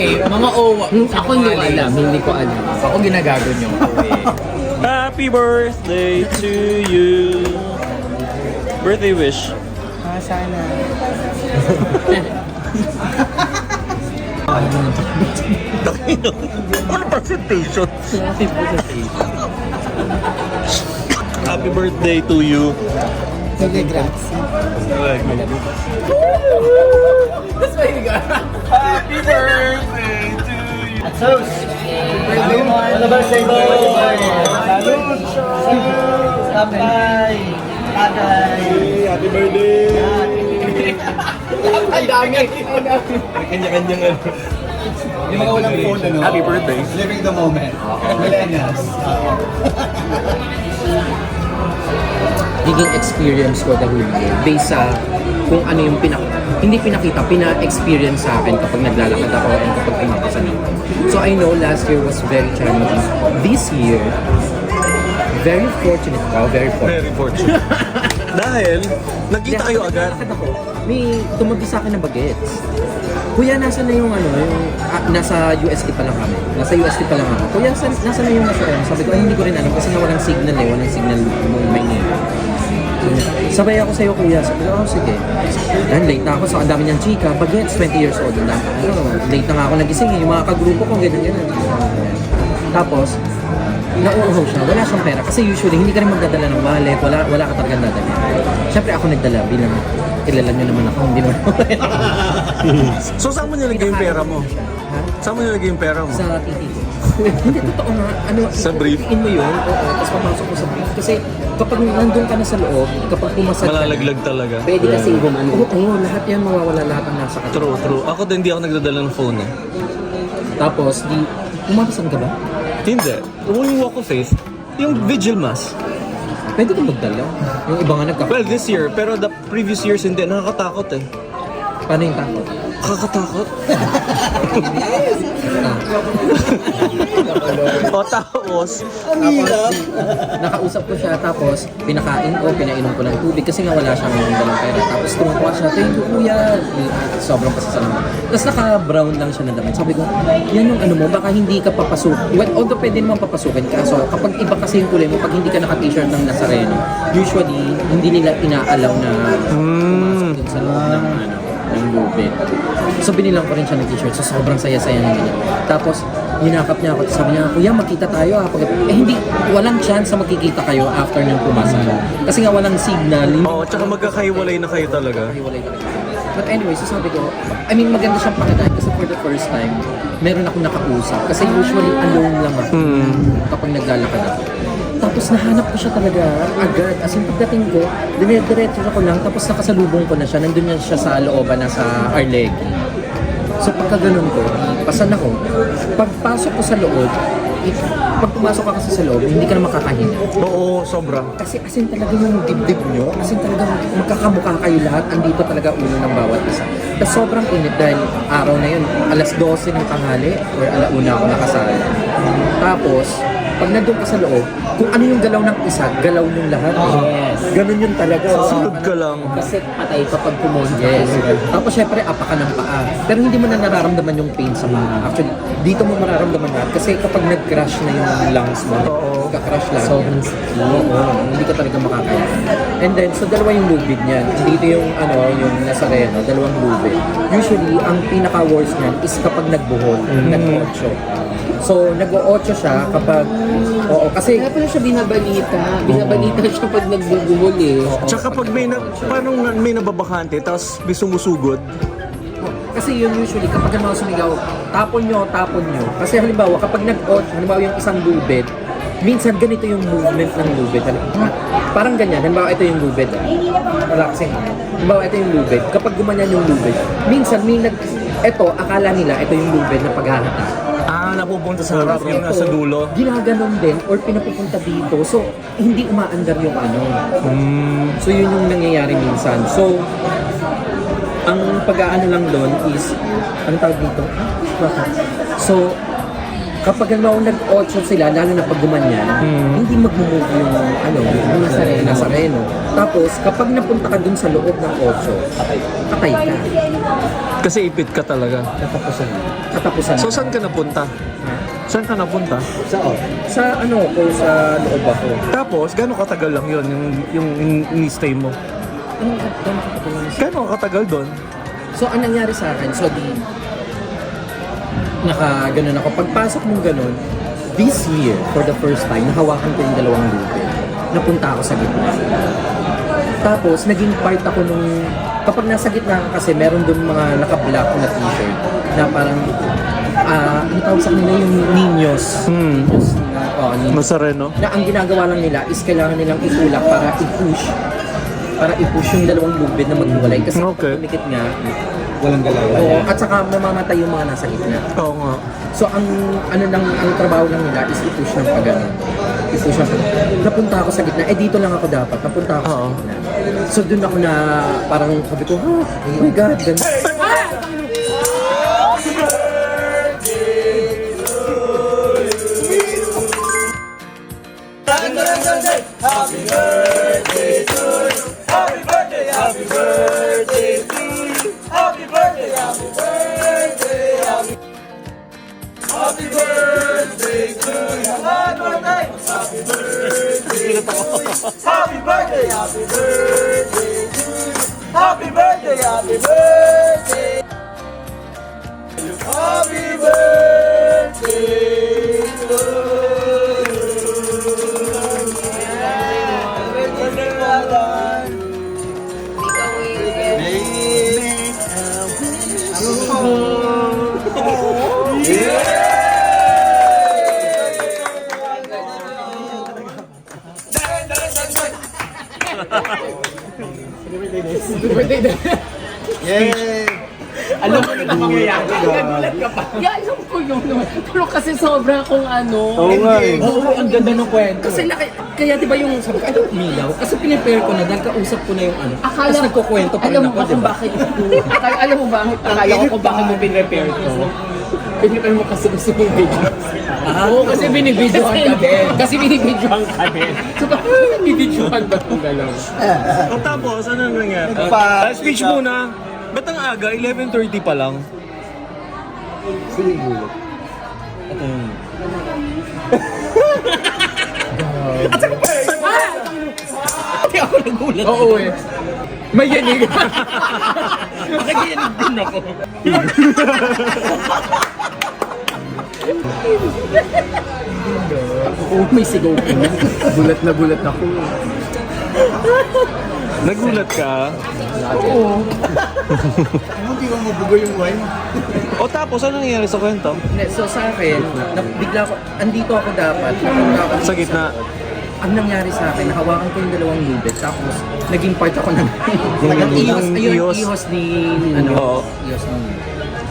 eh. Mga owa. Ako hindi ko alam, hindi ko alam. Ako ginagago niyo. Happy birthday to you. Birthday wish. Sana. Ano presentation? Happy birthday to you. Sige, grazie. Happy birthday to you. Sos! Ano ba sa ito? Salud! Sabay! Tagay! Happy birthday. Ang dami! Kanya-kanyang ano. Yung mga walang phone, ano? Happy birthday. Living the moment. Millennials. Giging experience ko the whole year based sa kung ano yung hindi pinakita, pina-experience sa akin kapag naglalakad ako and kapag pumapasan ako. So I know last year was very challenging. This year, very fortunate ako, very fortunate. Very fortunate. Dahil, nagkita kayo agad. Naglalakad ako, may tumabi sa akin na bagets. Kuya, nasa na yung ano, nasa UST pa lang kami. Nasa UST pa lang ako. Kuya, nasa na yung nasa ano? Sabi ko, ay, hindi ko rin alam kasi nga walang signal eh. Walang signal nung Maynila. Sabay ako sa'yo, kuya. Sabi ko, oh, sige. Then, late na ako. So, ang dami niyang chika. Bagets, 20 years old. Late na nga ako nagising. Yung mga kagrupo ko, ganyan. Tapos, nauuhaw siya. Wala siyang pera. Kasi usually, hindi ka rin magdadala ng wallet. Wala ka talagang dadala. Siyempre, ako nagdala bilang kilala niyo naman ako. Hindi naman ako. So, saan mo nilagay yung pera mo? Ha? Saan mo nilagay yung pera mo? Sa titi ko. Hindi, totoo nga. Ano, Sa brief? Ipiin mo yun. Oo, tapos papasok mo sa brief. Kasi kapag nandun ka na sa loob, kapag pumasag ka na, Malalaglag talaga. pwede kasi gumano. Oo, lahat yan mawawala lahat ang nasa katawan. True, true. Ako din, hindi ako nagdadala ng phone eh. Tapos, pumapasan ka ba? Hindi. Yung walk of faith, yung vigil mass. Pwede kang magdala. Yung iba nga Well, this year, pero the previous years hindi. Nakakatakot eh. Paano yung takot? Nakakatakot? Ah. O tapos, Tapos, nakausap ko siya, tapos pinakain ko, pinainom ko ng tubig kasi nga wala siyang dalang pera. Tapos tumukuha siya, thank you kuya. Sobrang pasasalamat. Tapos naka-brown lang siya na damit. Sabi ko, yan yung ano mo, baka hindi ka papasok. Well, although pwede naman papasukin ka. So, kapag iba kasi yung kulay mo, pag hindi ka naka-t-shirt ng Nazareno, usually, hindi nila inaalaw na pumasok dun sa loob ng ano, ng lubid. So binilang ko rin siya ng t-shirt. So sobrang saya-saya niya ganyan. Tapos hinakap niya ako. Sabi niya, kuya magkita tayo ha. Hindi, walang chance na magkikita kayo after niyang pumasa. Kasi nga walang signal. oh, tsaka magkakahiwalay na kayo talaga. Hiwalay talaga. But anyway, so sabi ko, I mean maganda siyang pakitaan kasi for the first time, meron akong nakausap. Kasi usually alone lang ako kapag naglalakad ako. Tapos nahanap ko siya talaga agad. As in pagdating ko, dire-diretso ako lang. Tapos nakasalubong ko na siya. Nandun niya siya sa looban na sa Arlegui. So pagka ganun ko, pasan ako. Pagpasok ko sa loob, pag pumasok ka kasi sa loob, hindi ka na makakahinga. Oo, sobra. Kasi asin talaga yung dibdib nyo. Asin talaga magkakamukha kayo lahat. Andito talaga ulo ng bawat isa. Tapos sobrang init dahil araw na yun. Alas 12 ng tanghali or alauna ako nakasala. Tapos, pag nandun ka sa loob, kung ano yung galaw ng isa, galaw yung lahat. Yes. Ganun yun talaga. Sunod ka lang. Kasi patay kapag pumunta. Yes. Tapos syempre, apa ka ng paa. Pero hindi mo na nararamdaman yung pain sa paa. Actually, dito mo mararamdaman na. Kasi kapag nag-crash na yung lungs mo, nagka-crash lang. Sobrang sakit. Oo. Hindi ka talaga makakaya. And then, so dalawa yung lubid niyan. Dito yung, yung Nazareno, dalawang lubid. Usually, ang pinaka-worst niyan is kapag nagbuhol, nag-8. So, nag-8 siya kapag, kasi Kaya pala siya binabalita. Binabalita siya pag nagbubuhol eh. Tsaka pag parang may nababakante, tapos may sumusugod. Kasi yun usually, kapag ang mga sumigaw, tapon nyo. Kasi halimbawa, kapag halimbawa yung isang lubid, minsan ganito yung movement ng lubid. Parang ganyan, halimbawa ito yung lubid. Relaxing. Halimbawa ito yung lubid. Kapag gumanyan yung lubid, minsan ito, akala nila, ito yung lubid na paghahata. Napupunta sa harap yung nasa dulo. Ginaganon din or pinapupunta dito. So, hindi umaandar yung ano. So, yun yung nangyayari minsan. So, ang pag-aano lang doon is, ano tawag dito? So, kapag nag-8 sila, lalo na pag gumanyan, hindi mag-move yung Nazareno. Tapos, kapag napunta ka dun sa loob ng 8, patay ka. Kasi ipit ka talaga. Katapusan. So saan ka napunta? Saan ka napunta? Sa sa loob ako. Tapos, gano'ng katagal lang yun, yung in-stay mo? Gano'ng katagal doon? So, ang nangyari sa akin, ganun ako. Pagpasok mong ganun, this year, for the first time, nahawakan ko yung 2 lupit. Napunta ako sa gitna. Tapos, naging part ako nung, kapag nasa gitna ka kasi, meron doon mga naka-black na t-shirt na parang, ano tawag sa kanila yung niños. Niños niños. Nazareno? Na ang ginagawa lang nila is kailangan nilang itulak para i-push yung 2 lubid na maghiwalay. Kasi Okay. kapag tumikit nga, Walang galaw. oo, at saka mamamatay yung mga nasa gitna. Oo nga. So ang trabaho lang nila is i-push ng pagano. I-push ng napunta ako sa gitna. Dito lang ako dapat. Napunta ako sa gitna. So doon ako na parang sabi ko, oh my God, ganun. Yay! Alam mo na mangyayari. Nagulat ka pa. Yeah, alam ko yun. Pero kasi sobra akong ano. Oo nga eh. Oo, ang ganda ng kwento. Kasi kaya di ba yung sabi ko, umilaw? Kasi pinipare ko na dahil kausap ko na yung Tapos nagkukwento pa rin alam mo ako, ba di kung ba? bakit alam mo bakit? Akala ko kung bakit mo pinrepair to. Pinrepair mo kasi gusto mong video. Oo, kasi binibidyohan ka din. Kasi binibidyohan ka din. So, bakit binibidyohan ba itong galaw? O tapos, ano nangyari? Speech muna. Ba't ang aga? 11:30 pa lang. Hindi ako nagulat. Oo eh. May yanig. Nakagiyanig din ako. Oo, may sigaw ko na. Bulat na bulat ako. Nagulat ka? Oo. Hindi ko mabugo yung wine. O tapos, ano nangyari sa kwento? So sa akin, bigla ko, andito ako dapat. Napunta ako Sa gitna. Ang nangyari sa akin, nahawakan ko yung 2 lubid. Tapos, naging part ako ng ihos. ihos ni, Oo. ihos ni.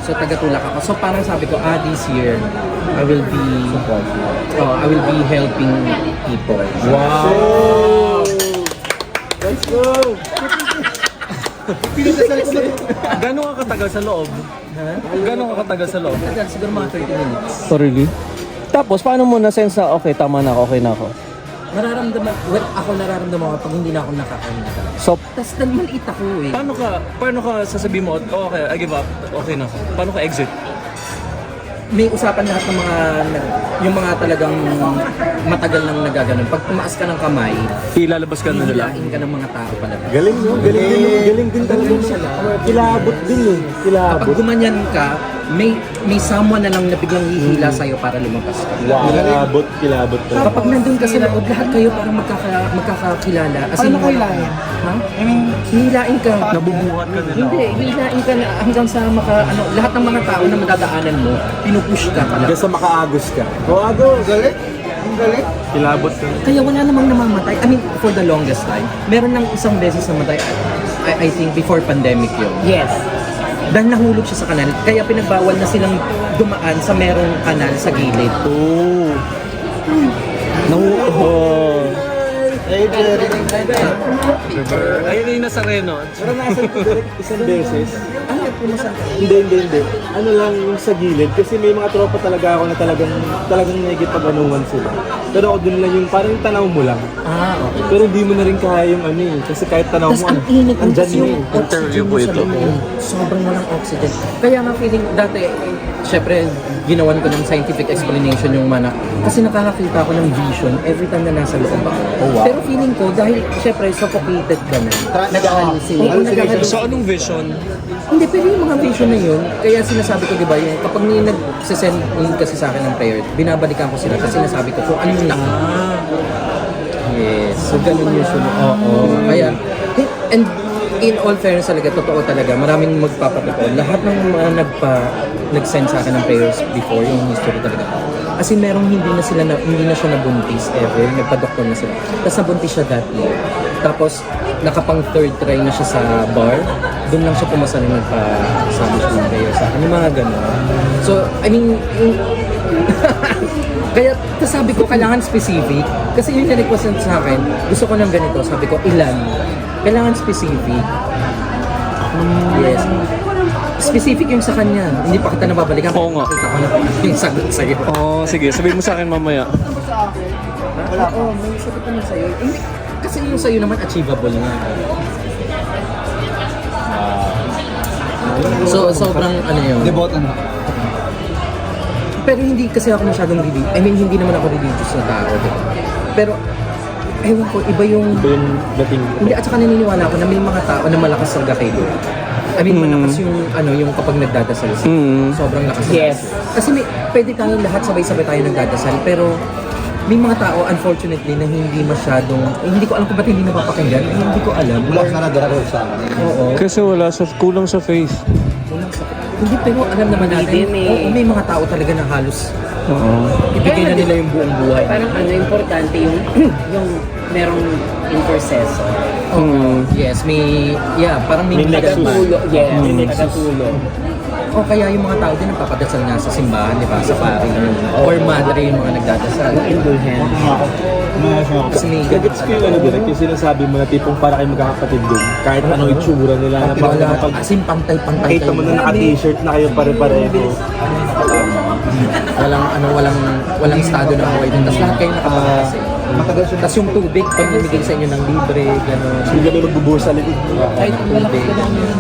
So, tagatulak ako. So, parang sabi ko, this year, I will be helping people. Wow! Let's go! Gano'n ka katagal sa loob? Gano'n ka katagal sa loob? Tagal, siguro mga 30 minutes. Oh, really? Tapos, paano mo na-sense na, okay, tama na ako, okay na ako? Nararamdaman ko pag hindi na ako nakakain. So, Tapos, maliit ako eh. paano ka sasabihin mo, oh, okay, I give up, okay na ako. Paano ka exit? May usapan lahat ng yung mga talagang matagal nang nagaganon. Pag tumaas ka ng kamay, Ilalabas ka na nila. hihilain ka ng mga tao pala. Galing no? Galing din talaga siya. Kilabot din eh. Kapag gumanyan ka, may someone na lang na biglang hihila sa'yo para lumabas ka. Kilabot. Kapag nandun ka sa loob, lahat kayo parang magkakakilala. Paano ko hilain? Ha? I mean, hihilain ka. Nabubuhat ka nila. Hindi, hihilain ka na hanggang sa lahat ng mga tao na madadaanan mo, pinupush ka pala. Sa makaagos ka. Agos! Galing! Ang galing! Kilabot ka. Kaya wala namang namamatay. I mean, for the longest time, meron ng isang beses namatay, I think before pandemic yun. Yes. Dahil nahulog siya sa kanal, kaya pinagbawal na silang dumaan sa merong kanal sa gilid. Oh. Hey, Jerry! Ayun yung nasa Reno. Pero nasa direct isang beses. pumasan. Hindi. Ano lang yung sa gilid. Kasi may mga tropa talaga ako na talagang nakikipag-anuhan sila. Pero ako dun lang yung parang tanaw mo lang. Ah, okay. Pero hindi mo na rin kaya yung ano eh. Kasi kahit tanaw Tapos mo, ang init mo andyan kasi na yung eh. oxygen mo sa loob. Sobrang walang oxygen. Kaya nga feeling, dati, syempre, ginawan ko ng scientific explanation yung mana. Kasi nakakakita ako ng vision every time na nasa loob ako. Pero feeling ko, dahil syempre, suffocated ka na. Nag-hallucinate. Oo, nag-hallucinate. So anong vision? Hindi, pero yung mga vision na yun, kaya sinasabi ko, di ba, yung kapag nag-send kasi sa akin ng prayer, binabalikan ko sila kasi sinasabi ko kung anong naka. Yes, so ganun yung sunod. Oo, kaya, and in all fairness talaga, totoo talaga, maraming magpapatotoo. Lahat ng mga nag-send sa akin ng prayers before, yung history talaga. Kasi merong hindi na siya nabuntis ever, nagpa-doktor na sila. Tapos nabuntis siya that year. Tapos, nakapang third try na siya sa bar, doon lang siya pumasa na nagpa-sabi siya ng prayer sa akin. Yung mga ganun. So, I mean, kaya sabi ko, kailangan specific. Kasi yung request sa akin, gusto ko ng ganito. Sabi ko, ilan? Kailangan specific. Yes. Specific yung sa kanya. Hindi pa kita nababalikan. Oo nga. Kita ko na yung sagot sa'yo. Oh, sige, sabihin mo sa akin mamaya. Oo, may sagot naman sa'yo. Hindi, kasi yung sa'yo naman achievable nga. So, sobrang ano yun. Devote ano? Pero hindi kasi ako masyadong religious. I mean, hindi naman ako religious na tao. Diba? Pero, ewan ko, iba yung... Ito yung dating. Hindi, at saka naniniwala ako na may mga tao na malakas talaga kay Lord. I mean, malakas yung, yung kapag nagdadasal sila. Sobrang lakas. Yes. Kasi pwede tayong lahat sabay-sabay tayo nagdadasal, pero may mga tao, unfortunately, na hindi masyadong, hindi ko alam kung ba't hindi napapakinggan, hindi ko alam. Wala ka na darating sa akin. Oo. Kasi kulang sa faith. Walang sakit. Hindi, pero alam naman natin, Hindi, oo, may mga tao talaga na halos Oo. ibigay na nila yung buong buhay. Parang ano, importante yung yung merong intercessor. Yes, parang may May nexus. Tagatulong. Yes, tagatulong. O kaya yung mga tao din nagpapadasal nga sa simbahan, di ba? Sa pari. Or madre yung mga nagdadasal. Indulgent. Kasi may Gagets ko yung ano direct, yung sinasabi mo na tipong para kayo magkakapatid dun. Kahit anong itsura nila. Na parang wala, kapag as in pantay-pantay nakita mo na naka-t-shirt na kayo pare-pareho. Walang estado ng buhay din. Tapos lahat kayo nakapagkasi. Matagal siya. Tapos yung tubig, pamimigay sa inyo ng libre, gano'n. Hindi kami magbubuhos sa likod. Kahit ang lalaki ka lang yun.